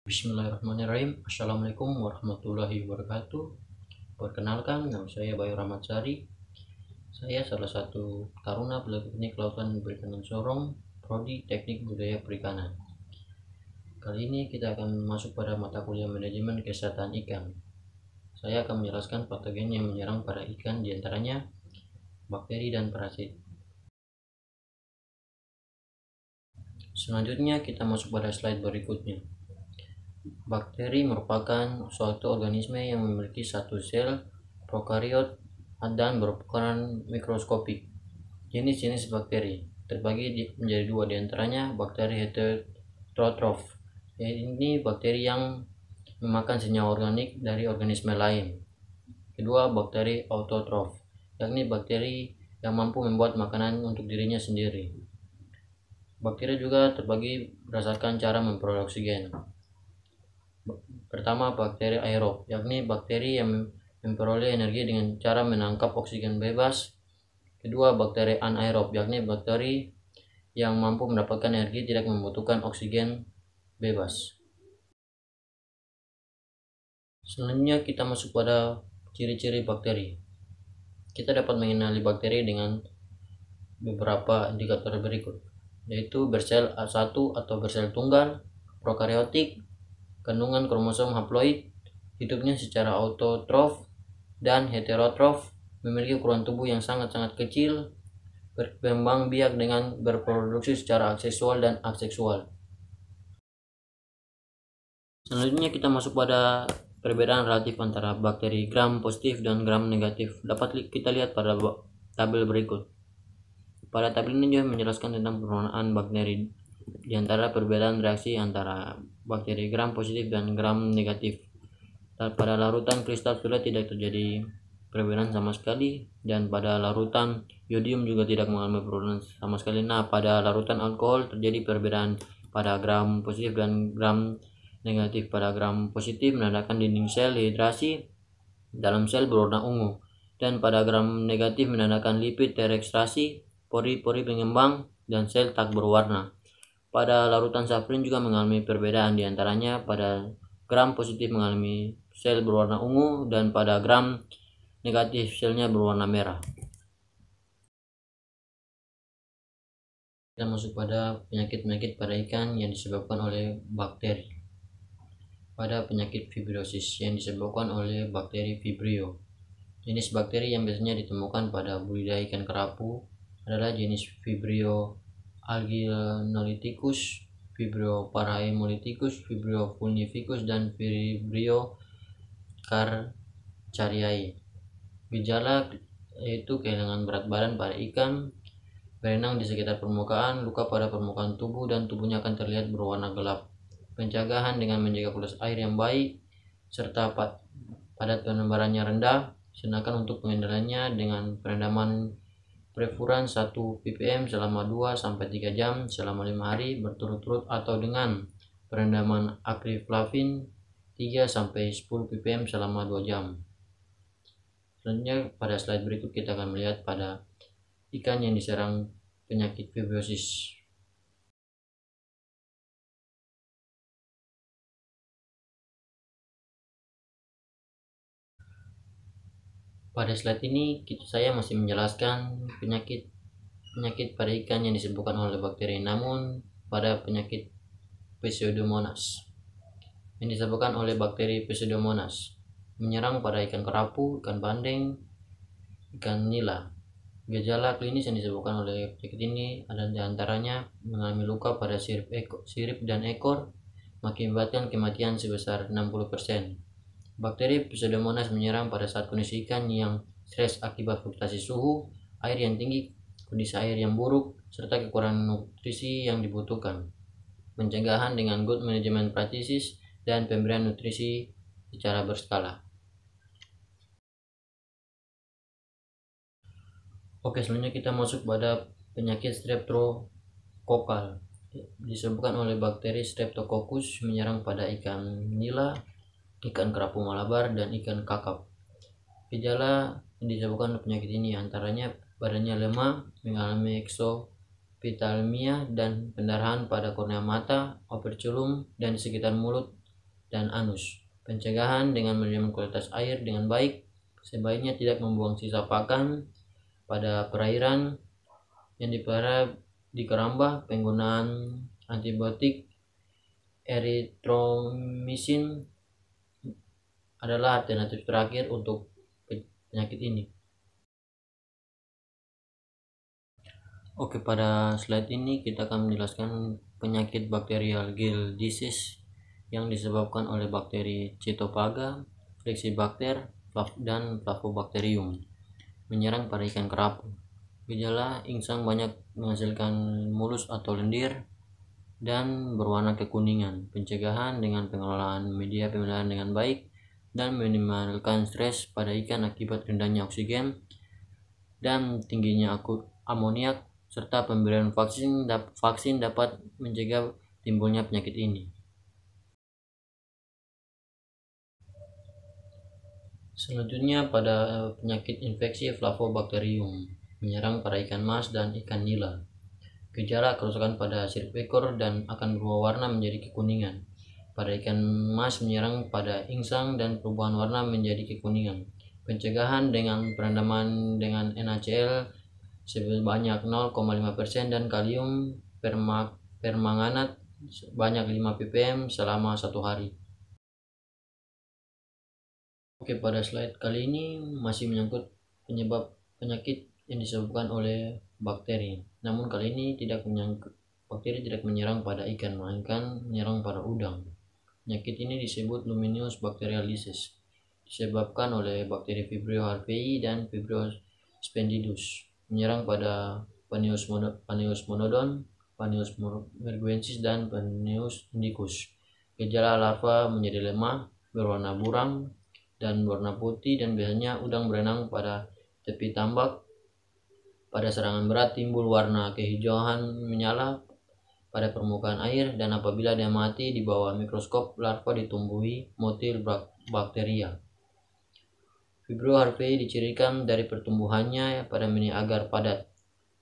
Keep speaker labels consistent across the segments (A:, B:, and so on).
A: Bismillahirrahmanirrahim. Assalamualaikum warahmatullahi wabarakatuh. Perkenalkan, nama saya Bayu Rahmat Sari. Saya salah satu taruna Politeknik Kelautan Perikanan Sorong, Prodi Teknik Budaya Perikanan. Kali ini kita akan masuk pada mata kuliah Manajemen Kesehatan Ikan. Saya akan menjelaskan patogen yang menyerang pada ikan, diantaranya bakteri dan parasit. Selanjutnya kita masuk pada slide berikutnya. Bakteri merupakan suatu organisme yang memiliki satu sel prokariot dan berukuran mikroskopik. Jenis-jenis bakteri terbagi menjadi dua, diantaranya bakteri heterotrof. Ini bakteri yang memakan senyawa organik dari organisme lain. Kedua, bakteri autotrof, yakni bakteri yang mampu membuat makanan untuk dirinya sendiri. Bakteri juga terbagi berdasarkan cara memperoleh oksigen. Pertama, bakteri aerob, yakni bakteri yang memperoleh energi dengan cara menangkap oksigen bebas. Kedua, bakteri anaerob, yakni bakteri yang mampu mendapatkan energi tidak membutuhkan oksigen bebas. Selanjutnya kita masuk pada ciri-ciri bakteri. Kita dapat mengenali bakteri dengan beberapa indikator berikut, yaitu bersel satu atau bersel tunggal, prokariotik, kandungan kromosom haploid, hidupnya secara autotrof dan heterotrof, memiliki ukuran tubuh yang sangat-sangat kecil, berkembang biak dengan berproduksi secara aseksual dan aseksual. Selanjutnya kita masuk pada perbedaan relatif antara bakteri gram positif dan gram negatif. Dapat kita lihat pada tabel berikut. Pada tabel ini juga menjelaskan tentang pewarnaan bakteri di antara perbedaan reaksi antara bakteri gram positif dan gram negatif. Pada larutan kristal violet tidak terjadi perbedaan sama sekali, dan pada larutan yodium juga tidak mengalami perbedaan sama sekali. Nah, pada larutan alkohol terjadi perbedaan pada gram positif dan gram negatif. Pada gram positif menandakan dinding sel dehidrasi, dalam sel berwarna ungu, dan pada gram negatif menandakan lipid terekstrasi, pori-pori pengembang, dan sel tak berwarna. Pada larutan safrin juga mengalami perbedaan, diantaranya pada gram positif mengalami sel berwarna ungu, dan pada gram negatif selnya berwarna merah. Kita masuk pada penyakit-penyakit pada ikan yang disebabkan oleh bakteri. Pada penyakit fibrosis yang disebabkan oleh bakteri Vibrio. Jenis bakteri yang biasanya ditemukan pada budidaya ikan kerapu adalah jenis Vibrio alginoliticus, Vibrio parahemolyticus, Vibrio vulnificus, dan Vibrio carchariae. Gejala yaitu kehilangan berat badan pada ikan, berenang di sekitar permukaan, luka pada permukaan tubuh, dan tubuhnya akan terlihat berwarna gelap. Pencegahan dengan menjaga kualitas air yang baik serta padat penebarannya rendah. Sedangkan untuk pengendaliannya dengan perendaman prefuran 1 ppm selama 2-3 jam selama 5 hari berturut-turut, atau dengan perendaman akriflavin 3-10 ppm selama 2 jam. Selanjutnya pada slide berikut kita akan melihat pada ikan yang diserang penyakit fibrosis. Pada slide ini saya masih menjelaskan penyakit pada ikan yang disebabkan oleh bakteri, namun pada penyakit Pseudomonas yang disebabkan oleh bakteri Pseudomonas menyerang pada ikan kerapu, ikan bandeng, ikan nila. Gejala klinis yang disebabkan oleh penyakit ini adalah diantaranya mengalami luka pada sirip dan ekor, mengakibatkan kematian sebesar 60%. Bakteri Pseudomonas menyerang pada saat kondisi ikan yang stres akibat fluktuasi suhu, air yang tinggi, kondisi air yang buruk, serta kekurangan nutrisi yang dibutuhkan. Pencegahan dengan good management practices dan pemberian nutrisi secara berskala. Oke, selanjutnya kita masuk pada penyakit streptokokal. Disebabkan oleh bakteri Streptococcus, menyerang pada ikan nila, ikan kerapu Malabar, dan ikan kakap. Gejala yang disebabkan oleh penyakit ini antaranya badannya lemah, mengalami eksophthalmia dan pendarahan pada kornea mata, operculum, dan di sekitar mulut, dan anus. Pencegahan dengan manajemen kualitas air dengan baik, sebaiknya tidak membuang sisa pakan pada perairan yang dipelihara di keramba. Penggunaan antibiotik erythromycin adalah alternatif terakhir untuk penyakit ini. Oke, pada slide ini kita akan menjelaskan penyakit bakterial gill disease yang disebabkan oleh bakteri Cytophaga, Flexibacter, dan Flavobacterium, menyerang pada ikan kerapu. Gejala insang banyak menghasilkan mulus atau lendir dan berwarna kekuningan. Pencegahan dengan pengelolaan media pemeliharaan dengan baik dan minimalkan stres pada ikan akibat rendahnya oksigen dan tingginya amoniak, serta pemberian vaksin dapat mencegah timbulnya penyakit ini. Selanjutnya pada penyakit infeksi Flavobacterium menyerang pada ikan mas dan ikan nila. Gejala kerusakan pada sirip ekor dan akan berubah warna menjadi kekuningan. Pada ikan mas menyerang pada insang dan perubahan warna menjadi kekuningan. Pencegahan dengan perendaman dengan NaCl sebanyak 0,5% dan kalium permanganat sebanyak 5 ppm selama 1 hari. Oke, pada slide kali ini masih menyangkut penyebab penyakit yang disebabkan oleh bakteri. Namun kali ini bakteri tidak menyerang pada ikan, melainkan menyerang pada udang. Penyakit ini disebut Luminous Bacterial Disease, disebabkan oleh bakteri Vibrio harvei dan Vibrio spendidus, menyerang pada Penaeus monodon, Penaeus merguensis, dan Penaeus indicus. Gejala larva menjadi lemah, berwarna buram dan warna putih, dan biasanya udang berenang pada tepi tambak. Pada serangan berat timbul warna kehijauan menyala pada permukaan air, dan apabila dia mati di bawah mikroskop, larva ditumbuhi motil bakteria. Vibrio harvei dicirikan dari pertumbuhannya pada mini agar padat,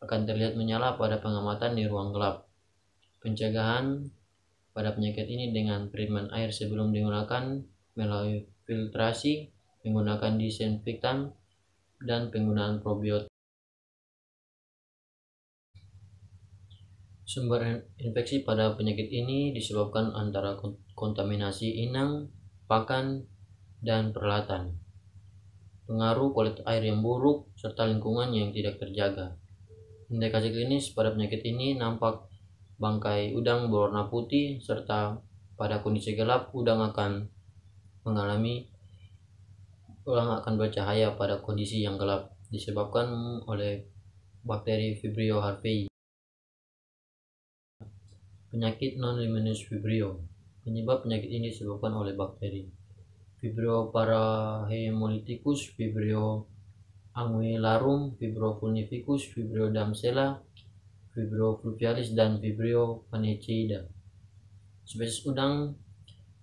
A: akan terlihat menyala pada pengamatan di ruang gelap. Pencegahan pada penyakit ini dengan treatment air sebelum digunakan melalui filtrasi, menggunakan disinfektan, dan penggunaan probiotik. Sumber infeksi pada penyakit ini disebabkan antara kontaminasi inang, pakan, dan peralatan, pengaruh kualitas air yang buruk, serta lingkungan yang tidak terjaga. Indikasi klinis pada penyakit ini nampak bangkai udang berwarna putih, serta pada kondisi gelap udang akan bercahaya pada kondisi yang gelap, disebabkan oleh bakteri Vibrio harvei. Penyakit non-luminous Vibrio. Penyebab penyakit ini disebabkan oleh bakteri Vibrio parahemolyticus, Vibrio anguillarum, Vibrio fulnificus, Vibrio damsela, Vibrio fluvialis, dan Vibrio panacea. Spesies udang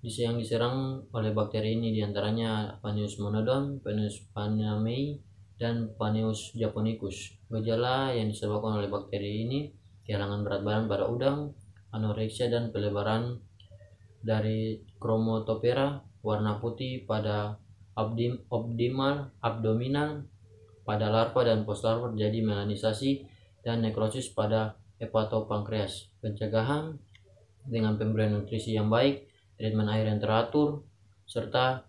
A: yang diserang oleh bakteri ini diantaranya Penaeus monodon, Penaeus panamei, dan Penaeus japonicus. Gejala yang disebabkan oleh bakteri ini kehilangan berat badan pada udang, anoreksia, dan pelebaran dari Chromatophora, warna putih pada abdominal pada larva dan postlarva terjadi melanisasi, dan nekrosis pada hepatopankreas. Pencegahan dengan pemberian nutrisi yang baik, treatment air yang teratur, serta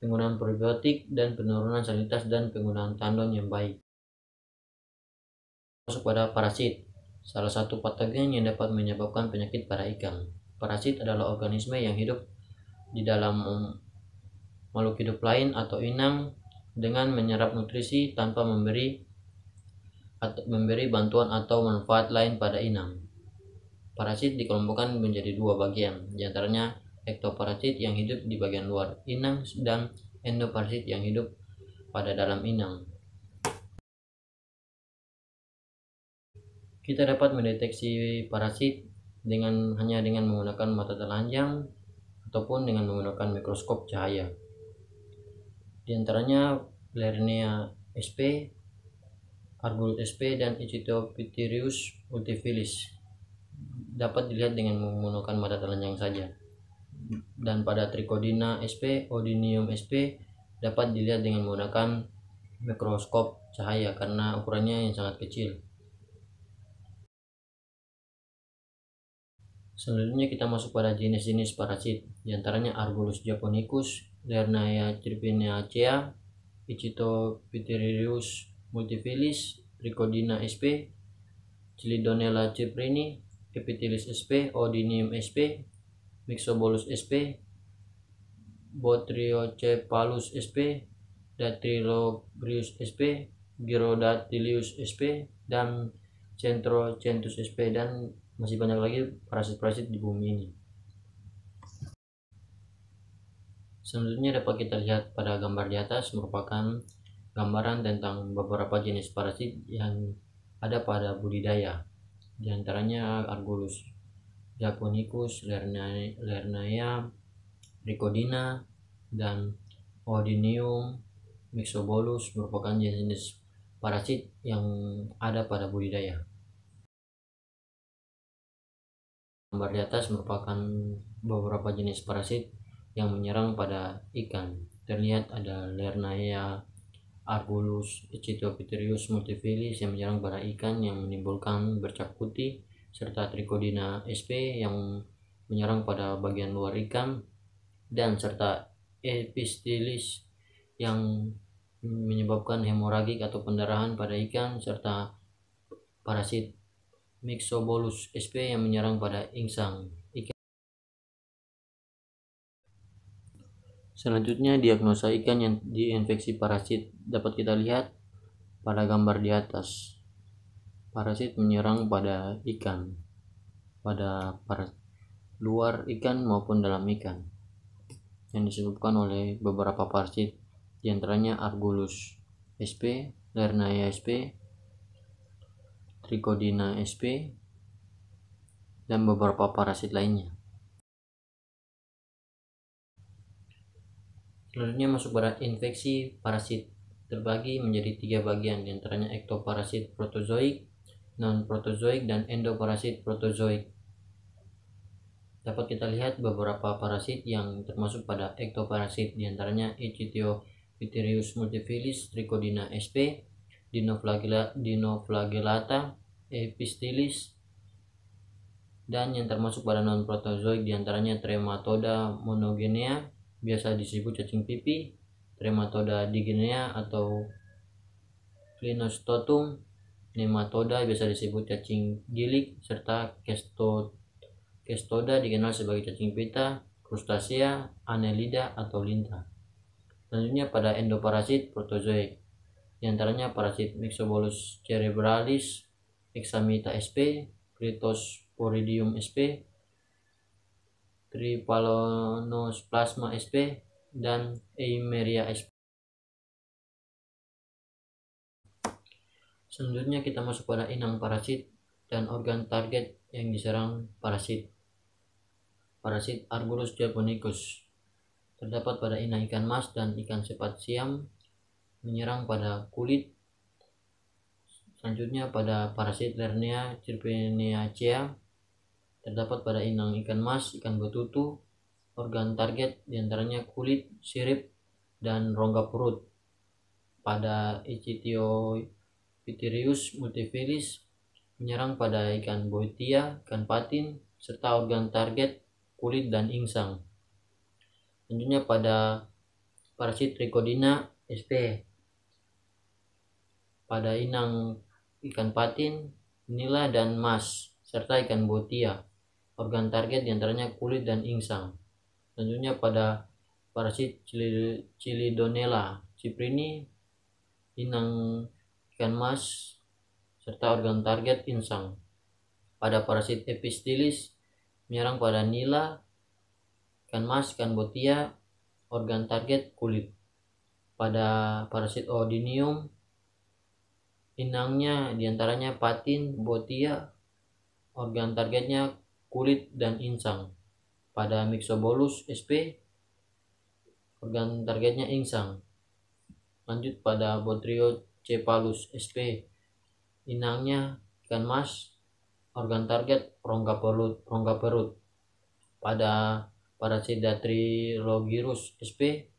A: penggunaan probiotik dan penurunan salinitas dan penggunaan tandon yang baik. Masuk pada parasit, salah satu patogen yang dapat menyebabkan penyakit pada ikan. Parasit adalah organisme yang hidup di dalam makhluk hidup lain atau inang dengan menyerap nutrisi tanpa memberi bantuan atau manfaat lain pada inang. Parasit dikelompokkan menjadi 2 bagian, diantaranya ektoparasit yang hidup di bagian luar inang dan endoparasit yang hidup pada dalam inang. Kita dapat mendeteksi parasit hanya dengan menggunakan mata telanjang ataupun dengan menggunakan mikroskop cahaya. Di antaranya Lernia sp, Argul sp, dan Echitopitherius ultifilis dapat dilihat dengan menggunakan mata telanjang saja. dan pada Trichodina sp, Odynium sp dapat dilihat dengan menggunakan mikroskop cahaya karena ukurannya yang sangat kecil. Selanjutnya kita masuk pada jenis-jenis parasit, diantaranya Argulus japonicus, Lernaea cirpinaceae, Ichthyopteris multifilis, Trichodina sp, Chilidonella cyprini, Epiphytis sp, Odynium sp, Myxobolus sp, Botryocephalus sp, Dactylogryus sp, Gyrodactylius sp, dan Centrocentus sp, dan masih banyak lagi parasit-parasit di bumi ini. Selanjutnya dapat kita lihat pada gambar di atas merupakan gambaran tentang beberapa jenis parasit yang ada pada budidaya, diantaranya Argulus japonicus, Lernaea, Trichodina, dan Odynium, Myxobolus merupakan jenis parasit yang ada pada budidaya. Gambar di atas merupakan beberapa jenis parasit yang menyerang pada ikan. Terlihat ada Lernaea, Argulus, Ichthyopteris multifilis yang menyerang pada ikan yang menimbulkan bercak putih, serta Trichodina sp yang menyerang pada bagian luar ikan, dan serta Epiphytis yang menyebabkan hemoragik atau pendarahan pada ikan, serta parasit Myxobolus sp yang menyerang pada insang ikan. Selanjutnya diagnosa ikan yang diinfeksi parasit dapat kita lihat pada gambar di atas. Parasit menyerang pada ikan, pada luar ikan maupun dalam ikan, yang disebabkan oleh beberapa parasit, diantaranya Argulus sp, Lernaea sp, Trichodina sp, dan beberapa parasit lainnya. Selanjutnya masuk pada infeksi parasit, terbagi menjadi 3 bagian, diantaranya ektoparasit protozoik, non-protozoik, dan endoparasit protozoik. Dapat kita lihat beberapa parasit yang termasuk pada ektoparasit, diantaranya Ichthyopteris multifilis, Trichodina sp, Dinoflagellata, Epiphytis, dan yang termasuk pada non-protozoik diantaranya Trematoda monogenea, biasa disebut cacing pipi, Trematoda digenea atau Clinostotum, Nematoda biasa disebut cacing gilik, serta Cestoda dikenal sebagai cacing pita, Crustacea, Annelida atau lintah. Selanjutnya pada endoparasit protozoik, diantaranya parasit Myxobolus cerebralis, Hexamita sp, Cryptosporidium sp, Tripalonosplasma sp, dan Eimeria sp. Selanjutnya kita masuk pada inang parasit dan organ target yang diserang parasit. Parasit Argulus japonicus terdapat pada inang ikan mas dan ikan sepat siam, menyerang pada kulit. Selanjutnya pada parasit Lernaea cirpinaceae terdapat pada inang ikan mas, ikan betutu. Organ target diantaranya kulit, sirip, dan rongga perut. Pada Ichthyopteris multifilis menyerang pada ikan boetia, ikan patin, serta organ target kulit dan insang. Selanjutnya pada parasit Trichodina sp pada inang ikan patin, nila, dan mas, serta ikan boetia. Organ target diantaranya kulit dan insang. Selanjutnya pada parasit Chilidonella cyprini, inang ikan mas, serta organ target insang. Pada parasit Epiphytis menyerang pada nila, ikan mas, ikan boetia, organ target kulit. Pada parasit Odynium, inangnya diantaranya patin, boetia, organ targetnya kulit dan insang. Pada Myxobolus sp, organ targetnya insang. Lanjut pada Botryocephalus sp, inangnya ikan mas, organ target rongga perut. Pada parasit Dactylogyrus sp,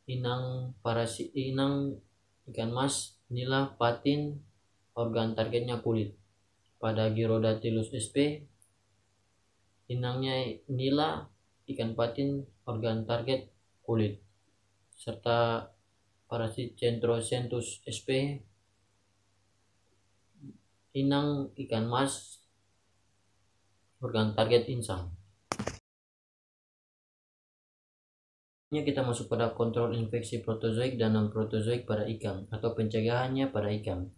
A: inang ikan mas, nila, patin, organ targetnya kulit. Pada Gyrodactylus sp, inangnya nila, ikan patin, organ target kulit. Serta parasit Centrocentus sp, inang ikan mas, organ target insang. Kita masuk pada kontrol infeksi protozoik dan non protozoik pada ikan atau pencegahannya pada ikan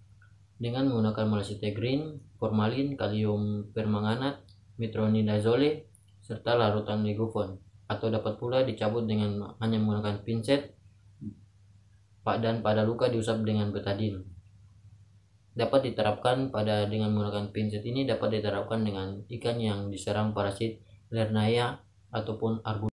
A: dengan menggunakan malacetegrin, formalin, kalium permanganat, metronidazole, serta larutan ligofon, atau dapat pula dicabut dengan hanya menggunakan pinset, dan pada luka diusap dengan betadine. Dapat diterapkan dengan menggunakan pinset ini dapat diterapkan dengan ikan yang diserang parasit Lernaea ataupun Arbutus.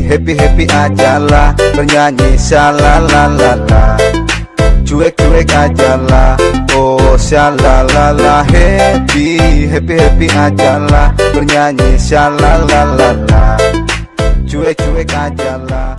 B: Happy ajalah, bernyanyi shalalalala, cuek ajalah, oh shalalala. Happy ajalah, bernyanyi shalalalala, cuek ajalah.